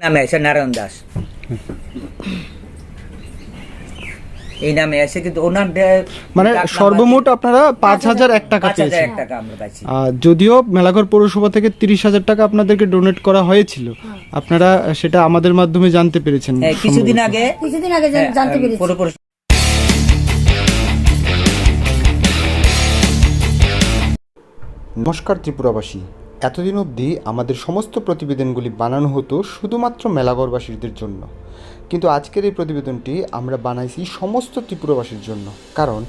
নামে আছে নারায়ণ দাস, এই নামে আছে, কিন্তু ওনার মানে সর্বমোট আপনারা 5,001 টাকা পেয়েছেন। টাকা আমরা পাইছি। যদিও মেলাঘর পৌরসভা থেকে 30,000 টাকা আপনাদেরকে ডোনেট করা হয়েছিল, আপনারা সেটা আমাদের মাধ্যমে জানতে পেরেছেন কিছুদিন আগে জানতে পেরেছি। নমস্কার ত্রিপুরাবাসী, এতদিন অবধি আমাদের সমস্ত প্রতিবেদনগুলি বানানো হতো শুধুমাত্র মেলাঘরবাসীদের জন্য, কিন্তু আজকের এই প্রতিবেদনটি আমরা বানাইছি সমস্ত ত্রিপুরাবাসীর জন্য। কারণ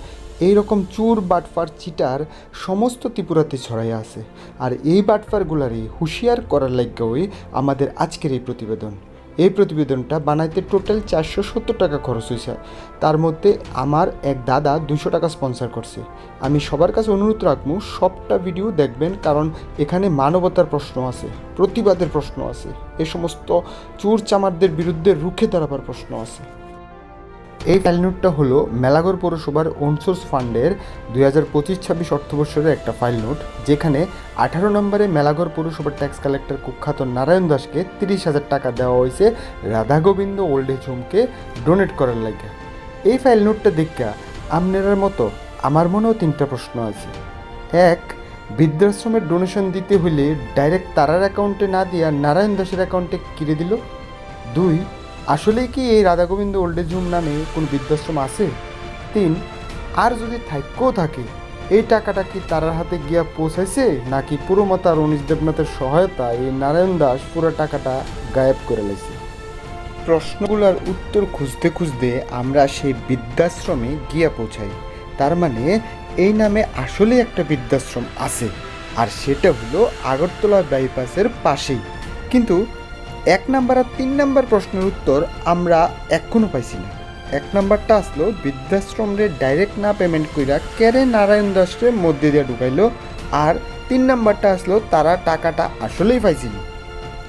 এই রকম চুর বাটফার চিটার সমস্ত ত্রিপুরাতে ছড়াই আছে, আর এই বাটফারগুলারই হুঁশিয়ার করার লাগেই আমাদের আজকের এই প্রতিবেদন। এই প্রতিবেদনটা বানাইতে টোটাল 470 টাকা খরচ হয়েছে, তার মধ্যে আমার এক দাদা 200 টাকা স্পন্সর করছে। আমি সবার কাছে অনুরোধ রাখবো সবটা ভিডিও দেখবেন, কারণ এখানে মানবতার প্রশ্ন আছে, প্রতিবাদের প্রশ্ন আছে, এ সমস্ত চোর চামারদের বিরুদ্ধে রুখে দাঁড়াবার প্রশ্ন আছে। এই ফাইল নোটটা হলো মেলাঘর পৌরসভার ওন সোর্স ফান্ডের 2025-26 অর্থবর্ষের একটা ফাইল নোট, যেখানে 18 নম্বরে মেলাঘর পৌরসভার ট্যাক্স কালেক্টর কুখ্যাত নারায়ণ দাসকে 30,000 টাকা দেওয়া হয়েছে রাধা গোবিন্দ ওল্ড এজ হোমকে ডোনেট করার লাগে। এই ফাইল নোটটা দেখা আপনার মতো আমার মনেও 3টা প্রশ্ন আছে। এক, বৃদ্ধাশ্রমের ডোনেশন দিতে হলে ডাইরেক্ট তারার অ্যাকাউন্টে না দিয়া নারায়ণ দাসের অ্যাকাউন্টে কিনে দিল। 2, আসলেই কি এই Radha Gobinda old age home নামে কোনো বৃদ্ধাশ্রম আছে? 3, আর যদি থাকেও থাকে, এই টাকাটা কি তারার হাতে গিয়া পৌঁছাইছে, নাকি পুরোমাতা আর অনিশ দেবনাথের সহায়তা এই নারায়ণ দাস পুরো টাকাটা গায়েব করে লাইছে? প্রশ্নগুলোর উত্তর খুঁজতে খুঁজতে আমরা সেই বৃদ্ধাশ্রমে গিয়া পৌঁছাই। তার মানে এই নামে আসলে একটা বৃদ্ধাশ্রম আছে, আর সেটা হলো আগরতলা বাইপাসের পাশেই। কিন্তু 1 নাম্বার আর 3 নাম্বার প্রশ্নের উত্তর আমরা এখনও পাইছি না। 1 নাম্বারটা আসলো বৃদ্ধাশ্রমরে ডাইরেক্ট না পেমেন্ট কইরা কেরে নারায়ণ দাসের মধ্যে দিয়ে ঢুকাইলো, আর 3 নাম্বারটা আসলো তারা টাকাটা আসলেই পাইছিল।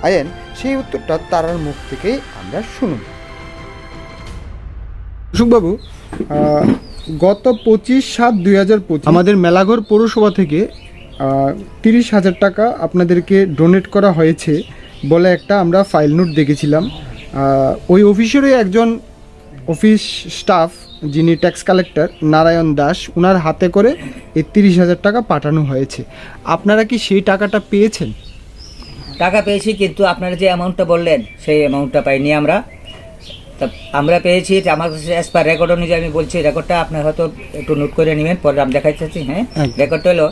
আয়েন সেই উত্তরটা তারার মুখ থেকেই আমরা শুনুন। অশোকবাবু, গত 25/7/2025 আমাদের মেলাঘর পৌরসভা থেকে 30,000 টাকা আপনাদেরকে ডোনেট করা হয়েছে বলে একটা আমরা ফাইল নোট দেখেছিলাম। ওই অফিসেরই একজন অফিস স্টাফ, যিনি ট্যাক্স কালেক্টর নারায়ণ দাস, ওনার হাতে করে এই 30,000 টাকা পাঠানো হয়েছে। আপনারা কি সেই টাকাটা পেয়েছেন? টাকা পেয়েছি, কিন্তু আপনারা যে অ্যামাউন্টটা বললেন সেই অ্যামাউন্টটা পাইনি আমরা। তা আমরা পেয়েছি, আমার কাছে অ্যাজ পার রেকর্ড অনুযায়ী আমি বলছি, রেকর্ডটা আপনার হয়তো একটু নোট করে নেবেন, পরে আমি দেখাইতে চাচ্ছি। হ্যাঁ, রেকর্ডটা হলো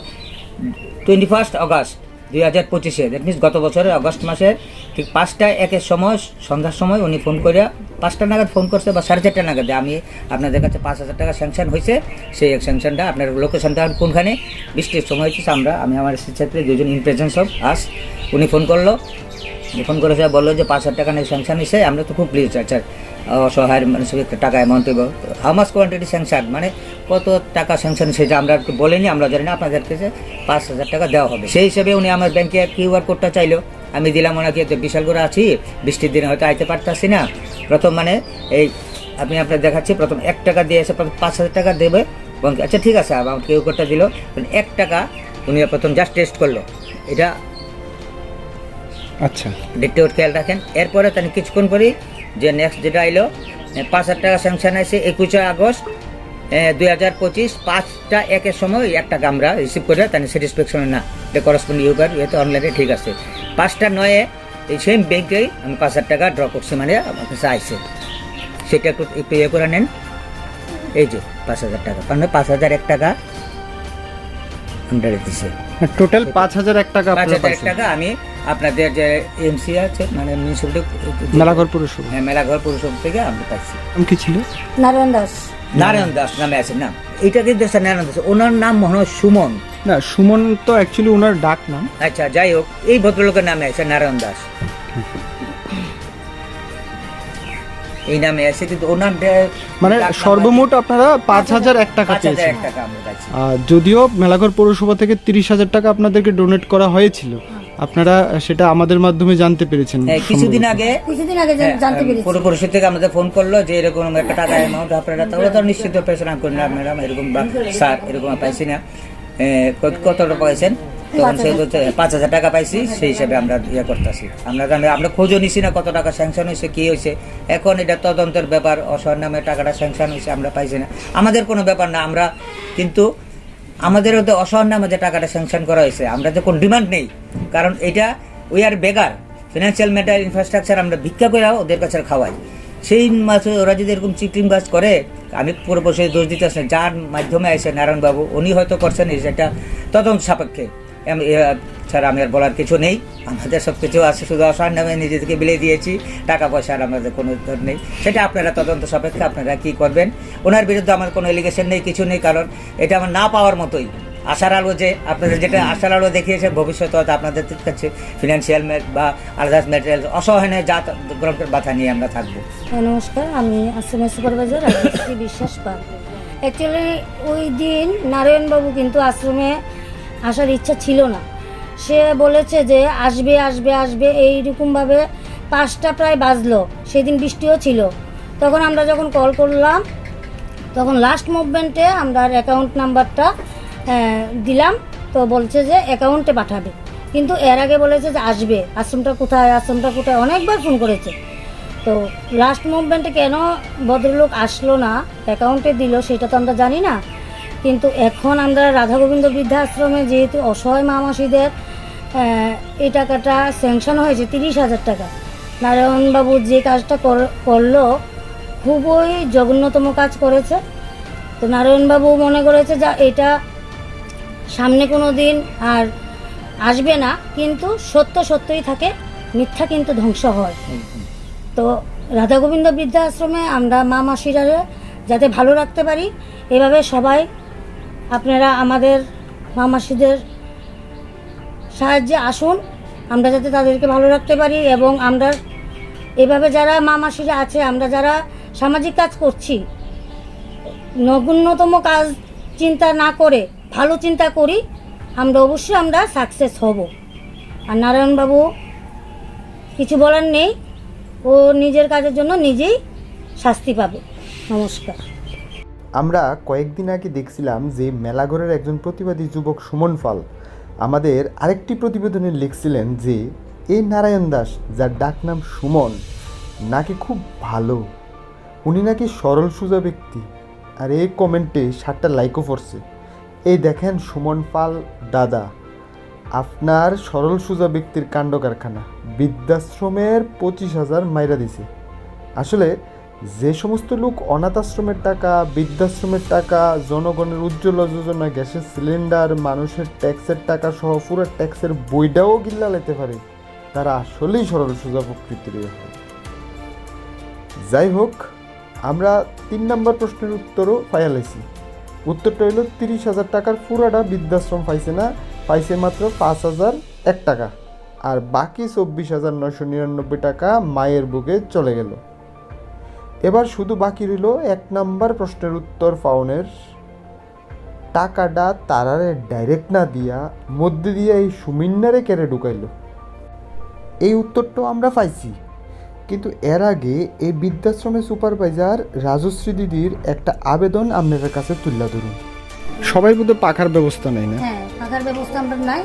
21 অগস্ট 2025, দ্যাট মিনস গত বছরের অগস্ট মাসের ঠিক 5:01 সময়, সন্ধ্যার সময় উনি ফোন করে 5টা নাগাদ ফোন করছে, বা 4:30 নাগাদ, আমি আপনাদের কাছে 5,000 টাকা স্যাংশন হয়েছে, সেই স্যাংশনটা আপনার লোকেশনটা কোনখানে, বৃষ্টির সময় হচ্ছে, আমি আমার ছাত্রী 2জন ইন প্রেজেন্স অফ আস, উনি ফোন করলো, ফোন করে সে বললো যে 5,000 টাকা নিয়ে স্যাংশন হয়েছে। আমরা তো খুব প্লিজ, আচ্ছা অসহায় মানুষের টাকা অ্যামাউন্ট হইব, হাউ মাস কোয়ান্টিটি স্যাংশন, মানে কত টাকা স্যাংশন সেটা আমরা বলিনি, আমরা জানি না, আপনাদের কাছে 5,000 টাকা দেওয়া হবে। সেই হিসেবে উনি আমার ব্যাংকে কিউআর কোডটা চাইলো, আমি দিলাম ওনাকে। বিশাল করে আছি, বৃষ্টির দিনে হয়তো আইতে পারতাছি না। প্রথম মানে এই আমি আপনার দেখাচ্ছি, প্রথম 1 টাকা দিয়ে এসে প্রথম 5,000 টাকা দেবে, এবং আচ্ছা ঠিক আছে আমার কিউআর কোডটা দিল, 1 টাকা উনি প্রথম জাস্ট টেস্ট করলো। এটা আচ্ছা, ডেটটা খেয়াল রাখেন। এরপরে তাহলে কিছুক্ষণ করি যে নেক্সট যেটা আইলো 5,000 টাকা স্যাংশন আছে 21 আগস্ট 2025, 5:01 সময় 1 টাকা আমরা রিসিভ করে, তাহলে স্যাটিসফ্যাকশন না, এটা করসপন্ডিং ইউবার এতে অনলাইনে ঠিক আছে। 5:09 এই সেম ব্যাংকেই আমি 5,000 টাকা ড্র করছি, মানে আমার কাছে আইসে, সেটা একটু ইয়ে করে নেন। এই যে 5,000 টাকা, কারণ 5,001 টাকা আন্ডারে দিছে, টোটাল 5,001 টাকা। 5,001 টাকা আমি আপনাদের যে এমসি আছে, মানে মিউনিসিপ্যালিটি মেলাঘর পৌরসভা, হ্যাঁ মেলাঘর পৌরসভা থেকে আমি পাইছি। কি ছিল? নারায়ণ দাস। নারায়ণ দাস নামে আছে নাম, এটা কিন্তু নারায়ণ দাস, ওনার নাম মনে হয় সুমন। না, সুমন তো অ্যাকচুয়ালি ওনার ডাক নাম। আচ্ছা যাই হোক, এই ভদ্রলোকের নামে আছে নারায়ণ দাস, এই নামে আছে, কিন্তু ওনার মানে সর্বমোট আপনারা 5,001 টাকা পেয়েছেন। 5,001 টাকা আমরা পাইছি। যদিও মেলাঘর পৌরসভা থেকে 30,000 টাকা আপনাদেরকে ডোনেট করা হয়েছিল, আপনারা সেটা আমাদের মাধ্যমে জানতে পেরেছেন। কিছুদিন আগে জানতে পেরেছি। পুরো পরিষদ থেকে আমাদের ফোন করলো যে এরকম একটা টাকা অ্যামাউন্ট আপনারা, তাহলে তো নিশ্চিত পেয়েছেন। আমি করি না ম্যাডাম, এরকম বা স্যার এরকম পাইছি না। কত টাকা পাইছেন? তখন সে বলছে 5,000 টাকা পাইছি, সেই হিসাবে আমরা ইয়ে করতেছি। আমরা খোঁজও নিছি না কত টাকা স্যাংশন হয়েছে, কী হয়েছে। এখন এটা তদন্তের ব্যাপার, অসহায় নামে টাকাটা স্যাংশন হয়েছে, আমরা পাইছি না, আমাদের কোনো ব্যাপার না। আমরা কিন্তু আমাদের ওদের অসহায় নামে যে টাকাটা স্যাংশন করা হয়েছে, আমরা তো কোনো ডিমান্ড নেই, কারণ এটা we are বেগার, financial matter infrastructure আমরা ভিক্ষা করে ওদের কাছে খাওয়াই। সেই মাসে ওরা যদি এরকম চিটিং বাজ করে, আমি পুরো বসে দোষ দিতে আসেন, যার মাধ্যমে আসে নারায়ণবাবু, উনি হয়তো করছেন, সেটা তদন্ত সাপেক্ষে ছাড়া আমি আর বলার কিছু নেই। আমাদের সব কিছু আছে, শুধু অসহায় নামে নিজেদেরকে বিলে দিয়েছি, টাকা পয়সার আমাদের কোনো ধর নেই। সেটা আপনারা তদন্ত সাপেক্ষে আপনারা কী করবেন। ওনার বিরুদ্ধে আমার কোনো এলিগেশন নেই, কিছু নেই, কারণ এটা আমার না পাওয়ার মতোই। আশার আলো যে আপনাদের যেটা আশার আলো দেখিয়েছে, ভবিষ্যতে হয়তো আপনাদের কাছে ফিনান্সিয়াল বা আদার্স ম্যাটেরিয়াল অসহায় যা গ্রহণের বাধা নিয়ে আমরা থাকবো। নমস্কার, আমি আশ্রমের সুপারভাইজার রাজশ্রী বিশ্বাস পাল। অ্যাকচুয়ালি ওই দিন নারায়ণবাবু কিন্তু আশ্রমে আসার ইচ্ছা ছিল না। সে বলেছে যে আসবে আসবে আসবে, এইরকমভাবে 5টা প্রায় বাজলো। সেদিন বৃষ্টিও ছিল। তখন আমরা যখন কল করলাম, তখন লাস্ট মুভমেন্টে আমরা অ্যাকাউন্ট নাম্বারটা দিলাম, তো বলছে যে অ্যাকাউন্টে পাঠাবে, কিন্তু এর আগে বলেছে যে আসবে, আশ্রমটা কোথায়, আশ্রমটা কোথায়, অনেকবার ফোন করেছে। তো লাস্ট মুভমেন্টে কেন ভদ্রলোক আসলো না, অ্যাকাউন্টে দিল, সেটা তো আমরা জানি না। কিন্তু এখন আমরা রাধা গোবিন্দ বৃদ্ধাশ্রমে যেহেতু অসহায় মা মাসিদের এই টাকাটা স্যাংশন হয়েছে 30,000 টাকা, নারায়ণবাবু যে কাজটা করলো খুবই জঘন্যতম কাজ করেছে। তো নারায়ণবাবু মনে করেছে যে এটা সামনে কোনো দিন আর আসবে না, কিন্তু সত্য সত্যই থাকে, মিথ্যা কিন্তু ধ্বংস হয়। তো রাধা গোবিন্দ বৃদ্ধাশ্রমে আমরা মা মাসিরা যাতে ভালো রাখতে পারি, এভাবে সবাই আপনারা আমাদের মা মাসিদের সাহায্যে আসুন, আমরা যাতে তাদেরকে ভালো রাখতে পারি। এবং আমরা এভাবে যারা মা মাসিরা আছে, আমরা যারা সামাজিক কাজ করছি, নগণ্যতম কাজ চিন্তা না করে ভালো চিন্তা করি, আমরা অবশ্যই আমরা সাকসেস হব। আর নারায়ণবাবু কিছু বলার নেই, ও নিজের কাজের জন্য নিজেই শাস্তি পাবে। নমস্কার। আমরা কয়েকদিন আগে দেখছিলাম যে মেলাঘরের একজন প্রতিবাদী যুবক সুমন পাল আমাদের আরেকটি প্রতিবেদনে লিখছিলেন যে এই নারায়ণ দাস, যার ডাকনাম সুমন, নাকি খুব ভালো, উনি নাকি সরল সোজা ব্যক্তি। আর এই কমেন্টে 7টা লাইকও পড়ছে। এই দেখেন সুমন পাল দাদা, আপনার সরল সোজা ব্যক্তির কাণ্ড কারখানা বৃদ্ধাশ্রমের 25,000 মাইরা দিছে। আসলে যে সমস্ত লোক অনাথ আশ্রমের টাকা, বৃদ্ধাশ্রমের টাকা, জনগণের উজ্জ্বল যোজনা, গ্যাসের সিলিন্ডার, মানুষের ট্যাক্সের টাকা সহ পুরো ট্যাক্সের বইটাও গিল্লা লেতে পারে, তারা আসলেই সরল সোজা প্রকৃতির হয়। যাই হোক, আমরা 3 নম্বর প্রশ্নের উত্তরও পাইয়ালাইছি। উত্তরটা হইল 30,000 টাকার পুরাটা বৃদ্ধাশ্রম পাইছে না, পাইছে মাত্র 5,001 টাকা, আর বাকি 24,999 টাকা মায়ের বুকে চলে গেল। এবার শুধু বাকি রইল 1 নম্বর প্রশ্নের উত্তর পাওনের। টাকাটা তারারে ডাইরেক্ট না দিয়া মধ্যে দিয়া এই সুমিন্নারে কেড়ে ঢুকাইল। এই উত্তরটাও আমরা পাইছি, কিন্তু এর আগে এই বৃদ্ধাশ্রমের সুপারভাইজার রাজশ্রী দিদির একটা আবেদন আপনাদের কাছে তুলে ধরুন। সবাই বোধ পাখার ব্যবস্থা নেই না? হ্যাঁ, থাকার ব্যবস্থা আমরা নাই,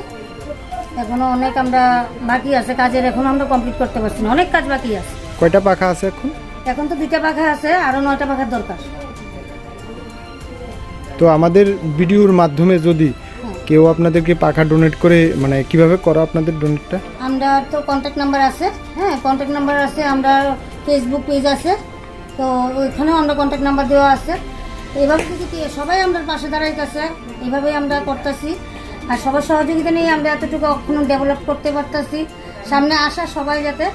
এখনো অনেক আমরা বাকি আছে কাজের, এখনো আমরা কমপ্লিট করতে পারছি না, অনেক কাজ বাকি আছে। কয়টা পাখা আছে এখন? এখন তো 2টা পাখা আছে, আরো 9টা পাখার দরকার। তো আমাদের ভিডিওর মাধ্যমে যদি কেউ আপনাদেরকে পাখা ডোনেট করে, মানে কিভাবে করো আপনাদের ডোনেটটা? আমরা তো কন্ট্যাক্ট নাম্বার আছে, হ্যাঁ কন্ট্যাক্ট নাম্বার আছে, আমরা ফেসবুক পেজ আছে, তো ওইখানেও আমরা কন্ট্যাক্ট নাম্বার দেওয়া আছে। এইভাবে যদি সবাই আমরা পাশে দাঁড়াইতেছে, এইভাবেই আমরা করতেছি। আর সবার সহযোগিতা নিয়ে আমরা এতটুকু এখনো ডেভেলপ করতে পারতেছি। সামনে আসা সবাই যাতে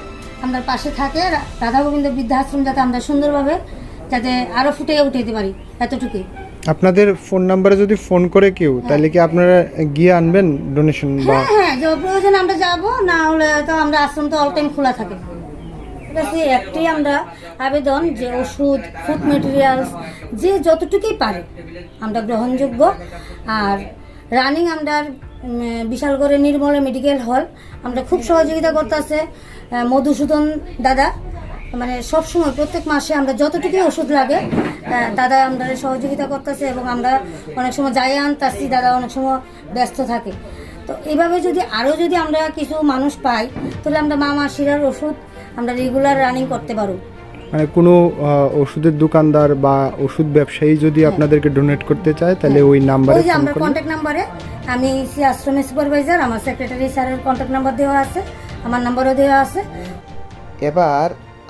আমরা পাশে থাকে, রাধা গোবিন্দ বৃদ্ধাশ্রম যাতে আমরা সুন্দরভাবে যাতে আরও ফুটিয়ে উঠাইতে পারি, এতটুকুই। আপনাদের ফোন নাম্বারে যদি ফোন করে কেউ, তাহলে কি আপনারা গিয়ে আনবেন ডোনেশন? বা হ্যাঁ, যে প্রয়োজনে আমরা যাব, না হলে তো আমরা আশ্রম তো অল টাইম খোলা থাকে। এটা সেই একটাই আমরা আবেদন যে ওষুধ, ফুড মেটেরিয়ালস যে যতটুকুই পারে আমরা গ্রহণযোগ্য। আর রানিং আমরা বিশালগড়ে নির্মল মেডিকেল হল আমরা খুব সহযোগিতা করতেছে মধুসূদন দাদা, মানে সবসময় প্রত্যেক মাসে আমরা যতটুকুই ওষুধ লাগে দাদা আমরা সহযোগিতা করতেছে, এবং আমরা অনেক সময় যাই আনতাছি, দাদা অনেক সময় ব্যস্ত থাকে। তো তো এইভাবে যদি আমরা কিছু মানুষ পাই, তাহলে আমরা মা মাসিরার ওষুধ আমরা রেগুলার রানিং করতে পারবো। মানে কোনো ওষুধের দোকানদার বা ওষুধ ব্যবসায়ী যদি আপনাদেরকে ডোনেট করতে চায় তাহলে ওই নাম্বারে ওই যে ফোন আমরা করলে কন্ট্যাক্ট নাম্বারে, আমি সি আশ্রমের সুপারভাইজার, আমার সেক্রেটারি স্যারের কন্ট্যাক্ট নাম্বার দেওয়া আছে, আমার নাম্বারও দেওয়া আছে। এবার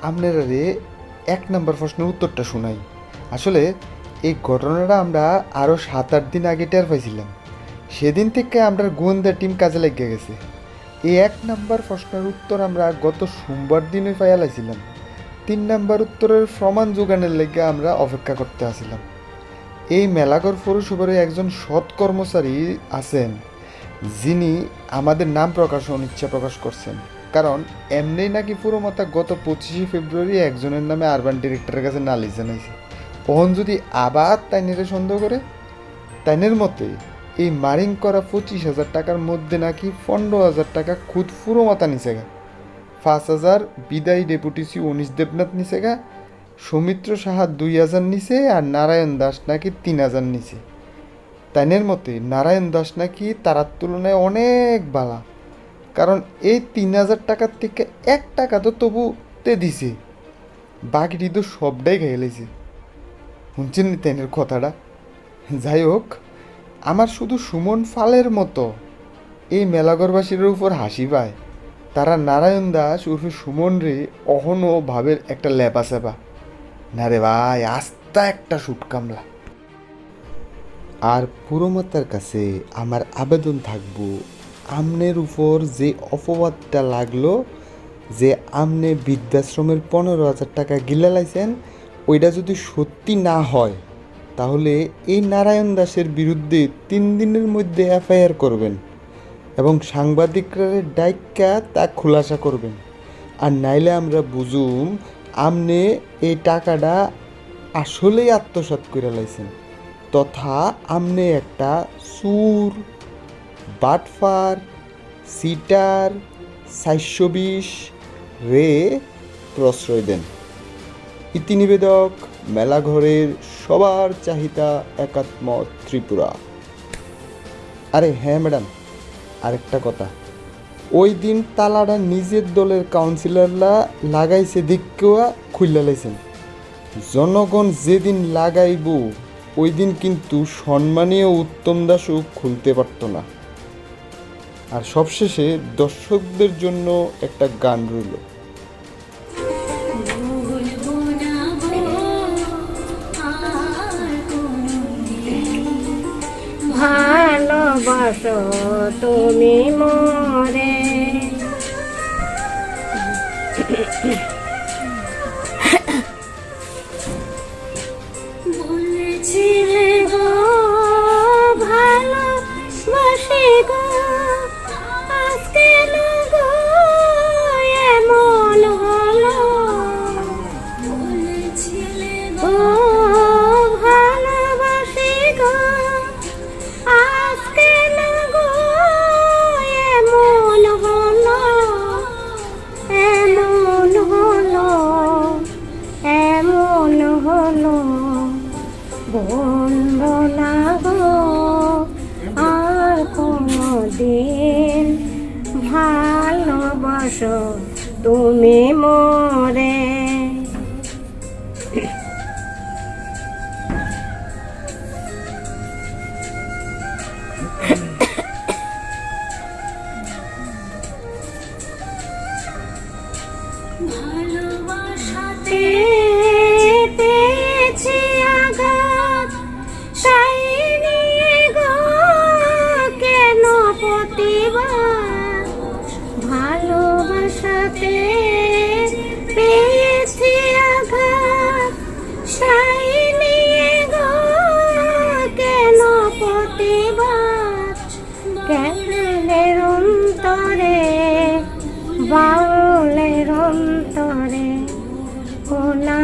আপনারা 1 নম্বর প্রশ্নের উত্তরটা শোনাই। আসলে এই ঘটনাটা আমরা আরও 7-8 দিন আগে টের পাইছিলাম। সেদিন থেকে আমরা গোয়েন্দা টিম কাজে লেগে গেছে। এই 1 নম্বর প্রশ্নের উত্তর আমরা গত সোমবার দিনই পাইয়ালাইছিলাম। 3 নম্বর উত্তরের প্রমাণ যোগানের লেগে আমরা অপেক্ষা করতে আসছিলাম। এই মেলাঘর পৌরসভার একজন সৎ কর্মচারী আছেন, যিনি আমাদের নাম প্রকাশে অনিচ্ছা প্রকাশ করছেন। কারণ এমনি নাকি পুরো মাথা গত 25শে ফেব্রুয়ারি একজনের নামে আরবান ডিরেক্টরের কাছে নালিশ জানাইছে। ওহন যদি আবার তাইনেরে সন্দেহ করে, তাইনের মতে এই মারিং করা 25,000 টাকার মধ্যে নাকি 15,000 টাকা খুদ পুরো মাথা নিচে গা, 5,000 বিদায়ী ডেপুটিসি অনিশ দেবনাথ নিচে গা, সৌমিত্র সাহা 2,000 নিচে, আর নারায়ণ দাস নাকি 3,000 নিচে। তাইনের মতে নারায়ণ দাস নাকি তারার তুলনায় অনেক বালা, কারণ এই 3,000 টাকার থেকে 1 টাকা তো তবু তে দিছে, বাকিটি তো সবটাই খেয়ে লেছে। শুনছেন নি তাইনের কথাটা? যাই হোক, আমার শুধু সুমন ফালের মতো এই মেলাঘরবাসীর উপর হাসি পায়। তারা নারায়ণ দাস উর্ফে সুমন রে অহনো ভাবের একটা লেপা সেপা না রে ভাই, আস্তা একটা সুট কামলা। আর পুরোমাতার কাছে আমার আবেদন থাকবো, আমনের উপর যে অপবাদটা লাগলো যে আমনে বৃদ্ধাশ্রমের 15,000 টাকা গিলা লাইছেন, ওইটা যদি সত্যি না হয় তাহলে এই নারায়ণ দাসের বিরুদ্ধে 3 দিনের মধ্যে এফআইআর করবেন এবং সাংবাদিকরা ডাইকা তা খুলাসা করবেন। আর নাইলে আমরা বুঝুম আমনে এই টাকাটা আসলেই আত্মসাৎ করে লাইছেন, তথা আমনে একটা সুর, বাটফার, সিটার, 420 রে প্রশ্রয় দেন। ইতি নিবেদক, মেলাঘরের সবার চাহিদা একাত্মত ত্রিপুরা। আরে হ্যাঁ ম্যাডাম, আরেকটা কথা, ওই দিন তালাটা নিজের দলের কাউন্সিলররা লাগাইছে দিকেও খুললা লাইছেন। জনগণ যেদিন লাগাইব ওই দিন কিন্তু সম্মানীয় উত্তম দাসও খুলতে পারত না। আর সবশেষে দর্শকদের জন্য একটা গান রইল। ভালোবাসো তুমি মোরে, বলেছিলে গো ভালোবাসি গো, আজকে গো এমন হলো। বলেছিলে গো ভালোবাসি গো, আজকে গো এমন হলো, এমন হলো, এমন হলো। বলবো না গো আর কোনদিন, ভালোবাসো তুমি মোরে। ভালোবাসাতে পেয়েছি আঘাত, তাই নিয়ে গো কেন প্রতিবাদ। ভালোবাসাতে পেয়েছি আঘাত, তাই নিয়ে গো কেন প্রতিবাদ। কেনের অন্তরে বাউলের অন্তরে কোনা